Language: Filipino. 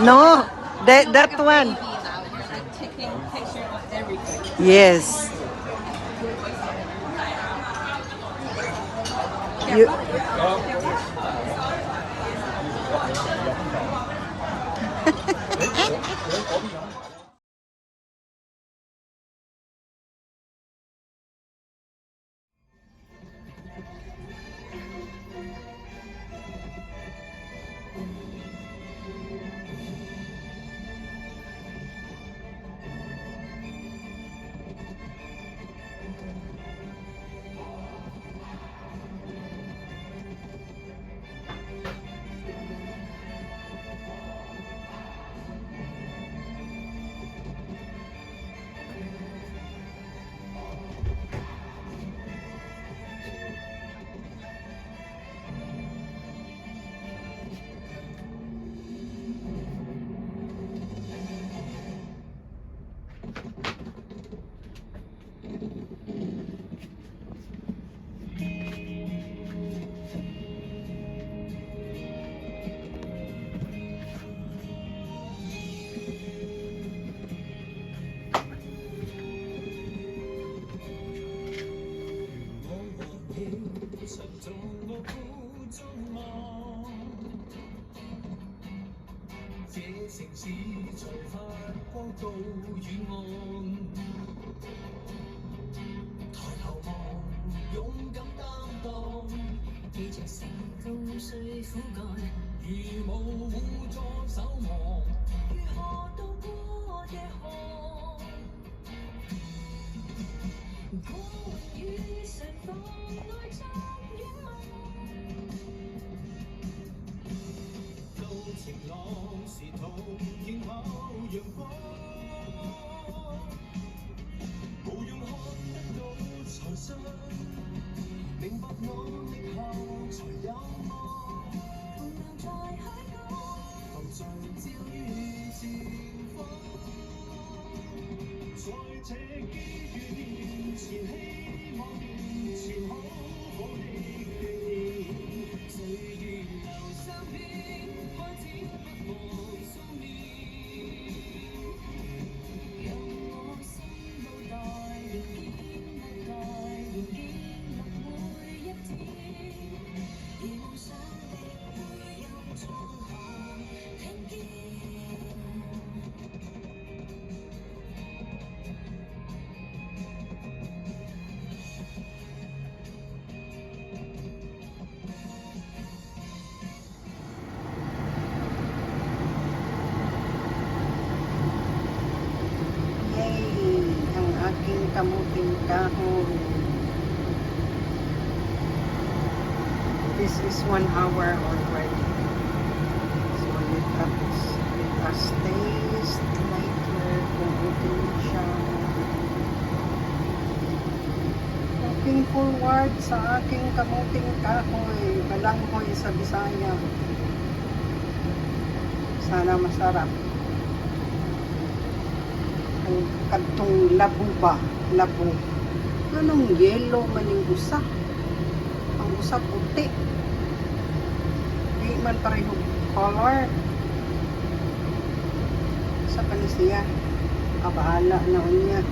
No, that like a one. baby now. You're like taking picture of everything. Yes. You. Kamuting kahoy. This is 1 hour already. So let us taste later kung okay siya. Looking forward sa aking kamuting kahoy. Balanghoy sa Bisaya. Sana masarap. Ang kadtong labo ba? Labo. Anong yellow maning usa? Ang usa puti. Di man pareho color. Sa kanisiya. Kabahala na niya.